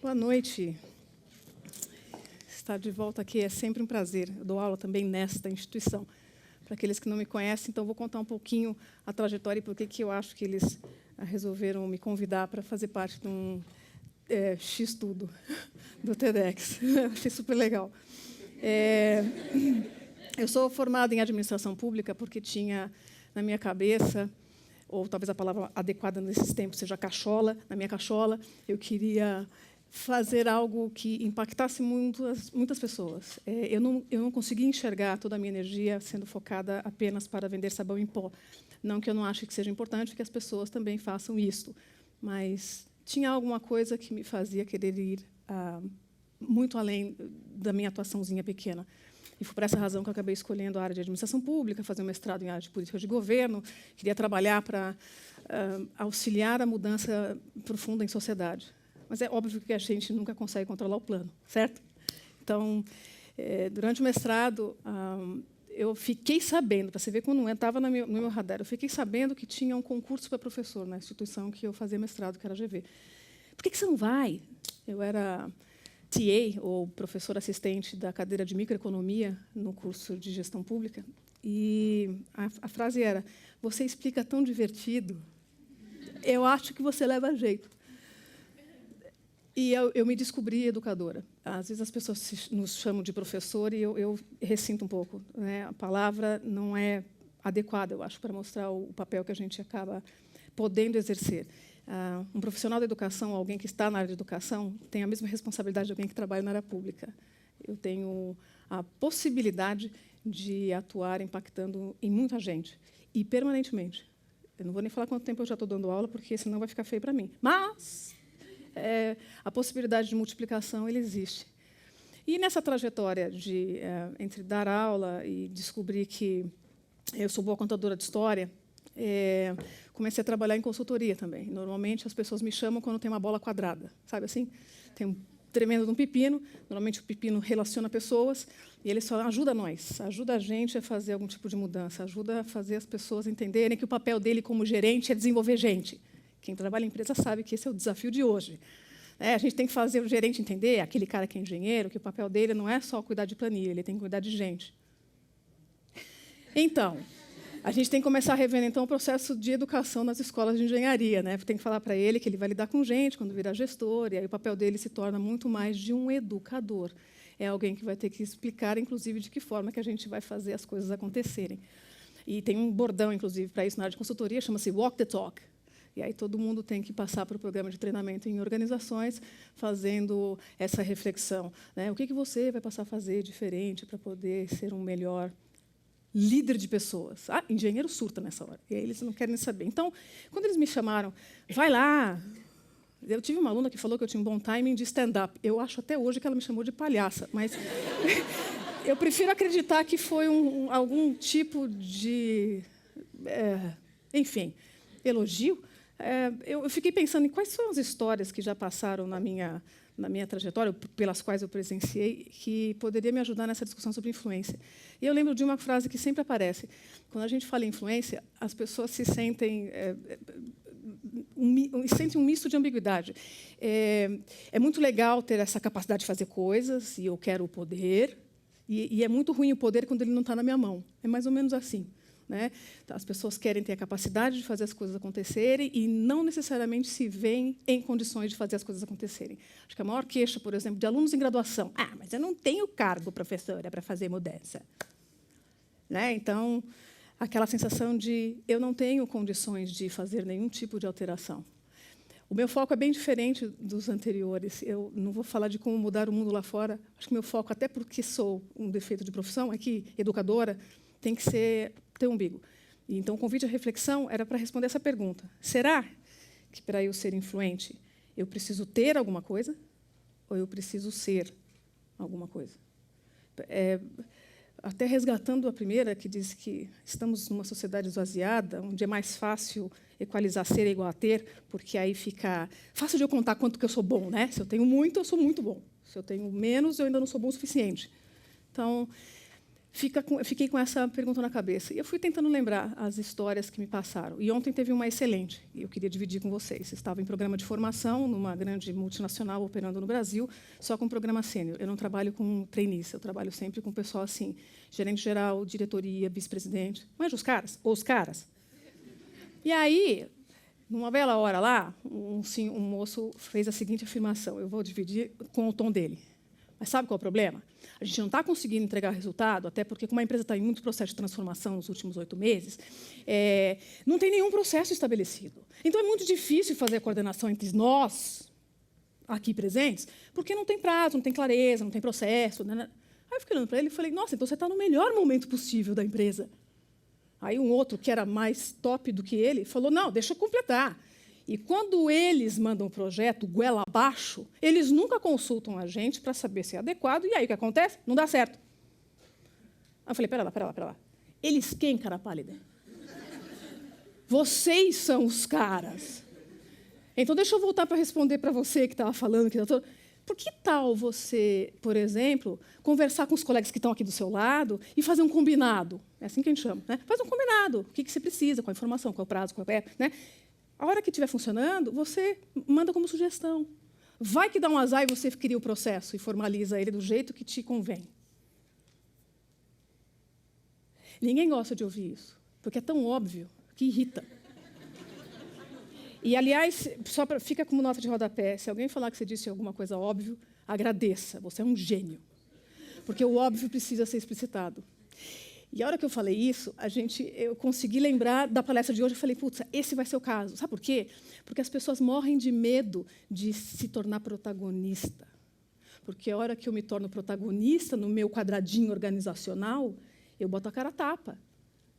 Boa noite. Estar de volta aqui é sempre um prazer. Eu dou aula também nesta instituição. Para aqueles que não me conhecem, então vou contar um pouquinho a trajetória e por que eu acho que eles resolveram me convidar para fazer parte de um X-Tudo do TEDx. Achei super legal. Eu sou formada em administração pública porque tinha na minha cabeça, ou talvez a palavra adequada nesses tempos seja cachola, na minha cachola, eu queria fazer algo que impactasse muitas pessoas. Eu não conseguia enxergar toda a minha energia sendo focada apenas para vender sabão em pó. Não que eu não ache que seja importante que as pessoas também façam isso, mas tinha alguma coisa que me fazia querer ir muito além da minha atuaçãozinha pequena. E foi por essa razão que eu acabei escolhendo a área de administração pública, fazer um mestrado em área de política de governo, queria trabalhar para auxiliar a mudança profunda em sociedade. Mas é óbvio que a gente nunca consegue controlar o plano, certo? Então, durante o mestrado, eu fiquei sabendo, para você ver quando não estava no meu radar, eu fiquei sabendo que tinha um concurso para professor na instituição que eu fazia mestrado, que era a GV. Por que você não vai? Eu era TA, ou professor assistente da cadeira de microeconomia no curso de gestão pública, e a frase era: você explica tão divertido, eu acho que você leva jeito. E eu me descobri educadora. Às vezes as pessoas nos chamam de professor e eu ressinto um pouco, né? A palavra não é adequada, eu acho, para mostrar o papel que a gente acaba podendo exercer. Um profissional da educação, alguém que está na área de educação, tem a mesma responsabilidade de alguém que trabalha na área pública. Eu tenho a possibilidade de atuar impactando em muita gente, e permanentemente. Eu não vou nem falar quanto tempo eu já estou dando aula, porque senão vai ficar feio para mim. Mas a possibilidade de multiplicação ele existe. E nessa trajetória de entre dar aula e descobrir que eu sou boa contadora de história, comecei a trabalhar em consultoria também. Normalmente as pessoas me chamam quando tem uma bola quadrada, sabe assim? Tem um tremendo de um pepino. Normalmente o pepino relaciona pessoas e eles falam: ajuda nós, ajuda a gente a fazer algum tipo de mudança, ajuda a fazer as pessoas entenderem que o papel dele como gerente é desenvolver gente. Quem trabalha em empresa sabe que esse é o desafio de hoje. A gente tem que fazer o gerente entender, aquele cara que é engenheiro, que o papel dele não é só cuidar de planilha, ele tem que cuidar de gente. Então, a gente tem que começar a rever então, o processo de educação nas escolas de engenharia. Né? Tem que falar para ele que ele vai lidar com gente quando virar gestor, e aí o papel dele se torna muito mais de um educador. É alguém que vai ter que explicar, inclusive, de que forma que a gente vai fazer as coisas acontecerem. E tem um bordão, inclusive, para isso na área de consultoria, chama-se Walk the Talk. E aí todo mundo tem que passar para o programa de treinamento em organizações, fazendo essa reflexão. Né? O que você vai passar a fazer diferente para poder ser um melhor líder de pessoas? Engenheiro surta nessa hora, e aí eles não querem saber. Então, quando eles me chamaram, vai lá. Eu tive uma aluna que falou que eu tinha um bom timing de stand-up. Eu acho até hoje que ela me chamou de palhaça, mas eu prefiro acreditar que foi algum tipo de, enfim, elogio. Eu fiquei pensando em quais são as histórias que já passaram na minha trajetória, pelas quais eu presenciei, que poderia me ajudar nessa discussão sobre influência. E eu lembro de uma frase que sempre aparece. Quando a gente fala em influência, as pessoas se sentem sentem um misto de ambiguidade. É muito legal ter essa capacidade de fazer coisas, e eu quero o poder, e é muito ruim o poder quando ele não está na minha mão. É mais ou menos assim. Né? As pessoas querem ter a capacidade de fazer as coisas acontecerem e não necessariamente se veem em condições de fazer as coisas acontecerem. Acho que a maior queixa, por exemplo, de alunos em graduação: mas eu não tenho cargo, professora, para fazer mudança. Né? Então, aquela sensação de eu não tenho condições de fazer nenhum tipo de alteração. O meu foco é bem diferente dos anteriores. Eu não vou falar de como mudar o mundo lá fora. Acho que o meu foco, até porque sou um defeito de profissão aqui, educadora, tem que ser ter umbigo. E, então, o convite à reflexão era para responder essa pergunta: será que, para eu ser influente, eu preciso ter alguma coisa ou eu preciso ser alguma coisa? Até resgatando a primeira, que diz que estamos numa sociedade esvaziada, onde é mais fácil equalizar ser igual a ter, porque aí fica fácil de eu contar quanto que eu sou bom. Né? Se eu tenho muito, eu sou muito bom. Se eu tenho menos, eu ainda não sou bom o suficiente. Então, fiquei com essa pergunta na cabeça. E eu fui tentando lembrar as histórias que me passaram. E ontem teve uma excelente, e eu queria dividir com vocês. Estava em programa de formação, numa grande multinacional operando no Brasil, só com programa sênior. Eu não trabalho com trainees, eu trabalho sempre com pessoal assim, gerente geral, diretoria, vice-presidente. Manja os caras, ou os caras. E aí, numa bela hora lá, um moço fez a seguinte afirmação, eu vou dividir com o tom dele. Mas sabe qual é o problema? A gente não está conseguindo entregar resultado, até porque, como a empresa está em muito processo de transformação nos últimos 8 meses, não tem nenhum processo estabelecido. Então, é muito difícil fazer a coordenação entre nós, aqui presentes, porque não tem prazo, não tem clareza, não tem processo. Né? Aí eu fiquei olhando para ele e falei, nossa, então você está no melhor momento possível da empresa. Aí um outro, que era mais top do que ele, falou, não, deixa eu completar. E quando eles mandam um projeto goela abaixo, eles nunca consultam a gente para saber se é adequado, e aí o que acontece? Não dá certo. Aí eu falei, pera lá. Eles quem, cara pálida? Vocês são os caras. Então, deixa eu voltar para responder para você que estava falando. Por que tal você, por exemplo, conversar com os colegas que estão aqui do seu lado e fazer um combinado? É assim que a gente chama. Né? Faz um combinado. O que você precisa, qual a informação, qual é o prazo, qual é... Né? A hora que estiver funcionando, você manda como sugestão. Vai que dá um azar e você cria o processo e formaliza ele do jeito que te convém. Ninguém gosta de ouvir isso, porque é tão óbvio que irrita. E, aliás, fica como nota de rodapé, se alguém falar que você disse alguma coisa óbvia, agradeça, você é um gênio. Porque o óbvio precisa ser explicitado. E a hora que eu falei isso, eu consegui lembrar da palestra de hoje. Eu falei, putz, esse vai ser o caso. Sabe por quê? Porque as pessoas morrem de medo de se tornar protagonista. Porque a hora que eu me torno protagonista no meu quadradinho organizacional, eu boto a cara a tapa.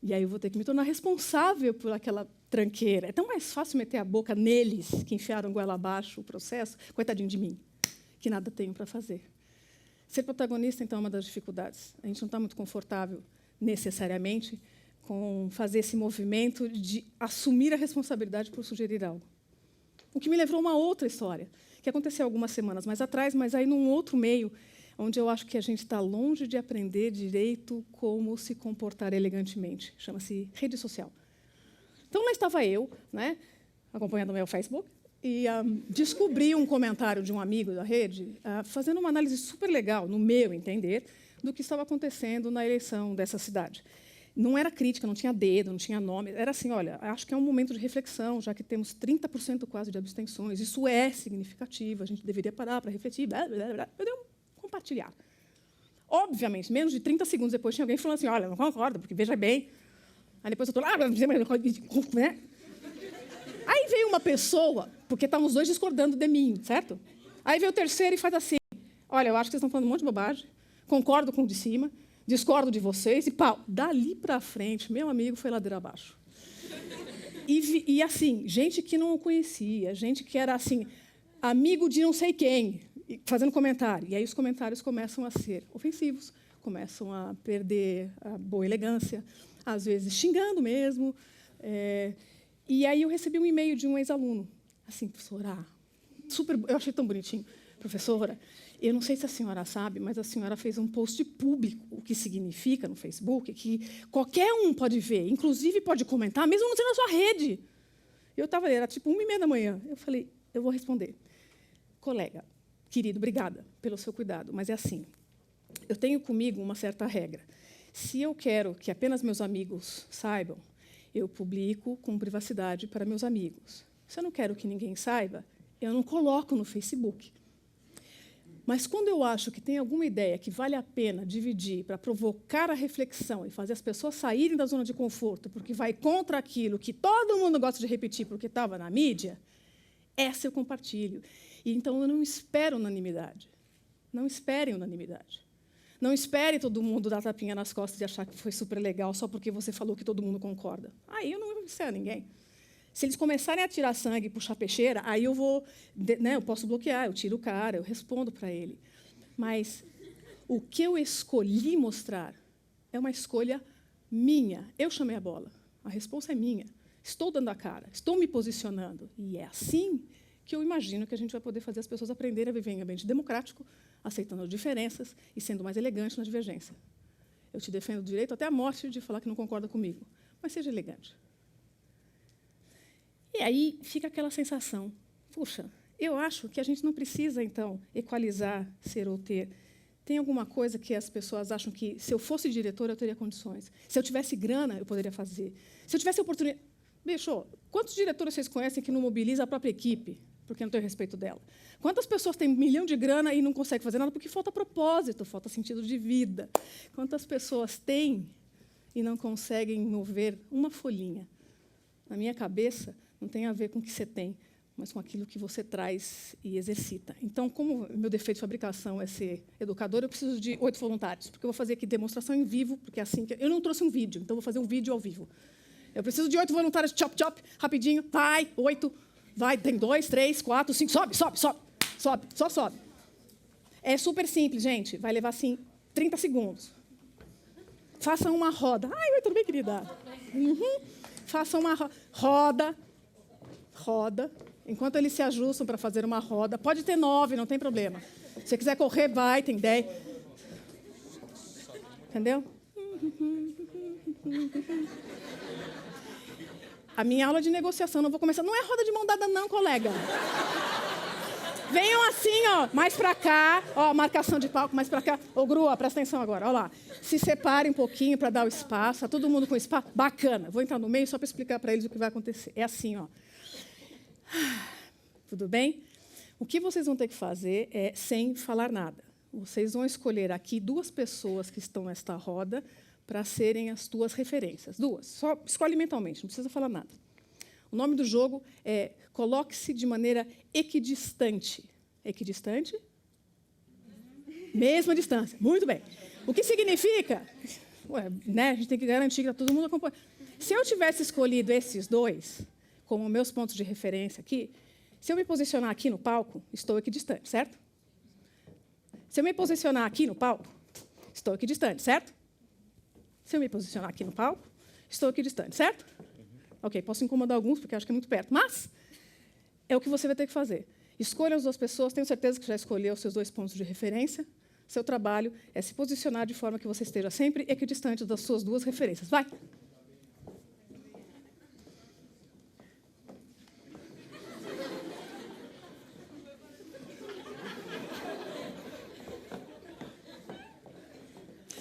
E aí eu vou ter que me tornar responsável por aquela tranqueira. É tão mais fácil meter a boca neles, que enfiaram goela abaixo o processo, coitadinho de mim, que nada tenho para fazer. Ser protagonista, então, é uma das dificuldades. A gente não está muito confortável necessariamente com fazer esse movimento de assumir a responsabilidade por sugerir algo. O que me levou a uma outra história, que aconteceu algumas semanas mais atrás, mas aí num outro meio, onde eu acho que a gente está longe de aprender direito como se comportar elegantemente. Chama-se rede social. Então, lá estava eu, né, acompanhando o meu Facebook, e descobri um comentário de um amigo da rede, fazendo uma análise super legal, no meu entender, do que estava acontecendo na eleição dessa cidade. Não era crítica, não tinha dedo, não tinha nome. Era assim, olha, acho que é um momento de reflexão, já que temos 30% quase de abstenções. Isso é significativo, a gente deveria parar para refletir. Blá, blá, blá. Eu dei um compartilhar. Obviamente, menos de 30 segundos depois, tinha alguém falando assim, olha, não concordo, porque veja bem. Aí depois eu estou lá... Né? Aí veio uma pessoa, porque estavam os dois discordando de mim, certo? Aí veio o terceiro e faz assim, olha, eu acho que vocês estão falando um monte de bobagem, concordo com o de cima, discordo de vocês, e pau. Dali para frente, meu amigo foi ladeira abaixo. E assim, gente que não o conhecia, gente que era assim, amigo de não sei quem, fazendo comentário. E aí os comentários começam a ser ofensivos, começam a perder a boa elegância, às vezes xingando mesmo. E aí eu recebi um e-mail de um ex-aluno, assim, professora, eu achei tão bonitinho, professora, eu não sei se a senhora sabe, mas a senhora fez um post público, o que significa no Facebook que qualquer um pode ver, inclusive pode comentar, mesmo não sendo na sua rede. Eu estava ali, era tipo 1h30 da manhã. Eu falei, eu vou responder. Colega, querido, obrigada pelo seu cuidado, mas é assim, eu tenho comigo uma certa regra. Se eu quero que apenas meus amigos saibam, eu publico com privacidade para meus amigos. Se eu não quero que ninguém saiba, eu não coloco no Facebook. Mas, quando eu acho que tem alguma ideia que vale a pena dividir para provocar a reflexão e fazer as pessoas saírem da zona de conforto, porque vai contra aquilo que todo mundo gosta de repetir porque estava na mídia, essa eu compartilho. E, então, eu não espero unanimidade. Não esperem unanimidade. Não espere todo mundo dar tapinha nas costas e achar que foi super legal só porque você falou que todo mundo concorda. Aí eu não espero ninguém. Se eles começarem a tirar sangue e puxar peixeira, aí eu vou, né, eu posso bloquear, eu tiro o cara, eu respondo para ele. Mas o que eu escolhi mostrar é uma escolha minha. Eu chamei a bola. A resposta é minha. Estou dando a cara, estou me posicionando. E é assim que eu imagino que a gente vai poder fazer as pessoas aprenderem a viver em ambiente democrático, aceitando as diferenças e sendo mais elegante na divergência. Eu te defendo o direito até a morte de falar que não concorda comigo. Mas seja elegante. E aí fica aquela sensação, puxa, eu acho que a gente não precisa, então, equalizar ser ou ter. Tem alguma coisa que as pessoas acham que, se eu fosse diretora, eu teria condições. Se eu tivesse grana, eu poderia fazer. Se eu tivesse oportunidade... Bicho, quantos diretores vocês conhecem que não mobilizam a própria equipe, porque não tem respeito dela? Quantas pessoas têm 1 milhão de grana e não conseguem fazer nada porque falta propósito, falta sentido de vida? Quantas pessoas têm e não conseguem mover uma folhinha? Na minha cabeça, não tem a ver com o que você tem, mas com aquilo que você traz e exercita. Então, como meu defeito de fabricação é ser educador, eu preciso de 8 voluntários, porque eu vou fazer aqui demonstração em vivo, porque é assim que... Eu não trouxe um vídeo, então vou fazer um vídeo ao vivo. Eu preciso de 8 voluntários, chop, chop, rapidinho, vai, 8, vai, tem 2, 3, 4, 5, sobe, sobe, sobe, sobe, só sobe. É super simples, gente, vai levar, assim, 30 segundos. Faça uma roda. Ai, oi, tudo bem, querida? Faça uma roda, roda. Enquanto eles se ajustam para fazer uma roda, pode ter 9, não tem problema. Se você quiser correr, vai, tem 10. Entendeu? A minha aula de negociação, não vou começar... Não é roda de mão dada, não, colega. Venham assim, ó, mais para cá. Ó, marcação de palco, mais para cá. Ô, Grua, presta atenção agora, ó lá. Se separe um pouquinho para dar o espaço. Tá todo mundo com espaço? Bacana. Vou entrar no meio só para explicar para eles o que vai acontecer. É assim, ó. Tudo bem? O que vocês vão ter que fazer é sem falar nada. Vocês vão escolher aqui 2 pessoas que estão nesta roda para serem as tuas referências. 2. Só escolhe mentalmente, não precisa falar nada. O nome do jogo é Coloque-se de maneira equidistante. Equidistante? Mesma distância. Muito bem. O que significa? Ué, né, a gente tem que garantir que todo mundo acompanha. Se eu tivesse escolhido esses 2 como meus pontos de referência aqui, se eu me posicionar aqui no palco, estou equidistante, certo? Se eu me posicionar aqui no palco, estou equidistante, certo? Se eu me posicionar aqui no palco, estou equidistante, certo? Ok, posso incomodar alguns, porque acho que é muito perto, mas é o que você vai ter que fazer. Escolha as 2 pessoas, tenho certeza que já escolheu os seus 2 pontos de referência. Seu trabalho é se posicionar de forma que você esteja sempre equidistante das suas 2 referências. Vai!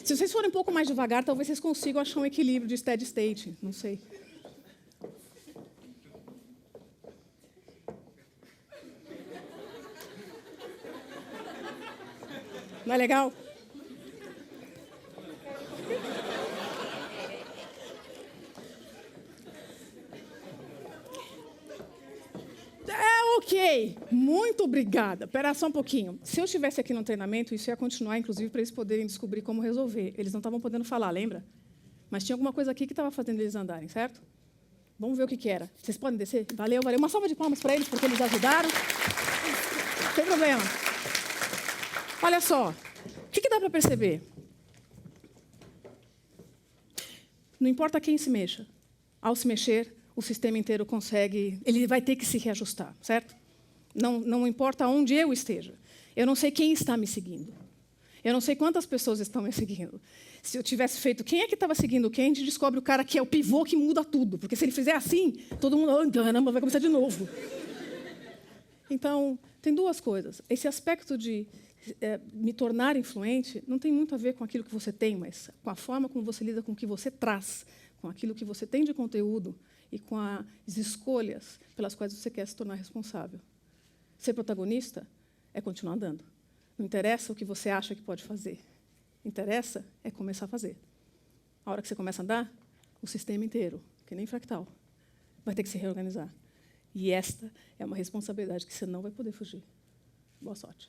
Se vocês forem um pouco mais devagar, talvez vocês consigam achar um equilíbrio de steady state. Não sei. Não é legal? Ok, muito obrigada. Espera só um pouquinho. Se eu estivesse aqui no treinamento, isso ia continuar, inclusive, para eles poderem descobrir como resolver. Eles não estavam podendo falar, lembra? Mas tinha alguma coisa aqui que estava fazendo eles andarem, certo? Vamos ver o que era. Vocês podem descer? Valeu, valeu. Uma salva de palmas para eles, porque eles ajudaram. Não tem problema. Olha só. O que dá para perceber? Não importa quem se mexa. Ao se mexer, o sistema inteiro consegue... Ele vai ter que se reajustar, certo? Não importa onde eu esteja. Eu não sei quem está me seguindo. Eu não sei quantas pessoas estão me seguindo. Se eu tivesse feito quem é que estava seguindo quem, a gente descobre o cara que é o pivô que muda tudo. Porque se ele fizer assim, todo mundo, oh, caramba, vai começar de novo. Então, tem 2 coisas. Esse aspecto de me tornar influente não tem muito a ver com aquilo que você tem, mas com a forma como você lida com o que você traz, com aquilo que você tem de conteúdo e com as escolhas pelas quais você quer se tornar responsável. Ser protagonista é continuar andando. Não interessa o que você acha que pode fazer. Interessa é começar a fazer. A hora que você começa a andar, o sistema inteiro, que nem fractal, vai ter que se reorganizar. E esta é uma responsabilidade que você não vai poder fugir. Boa sorte.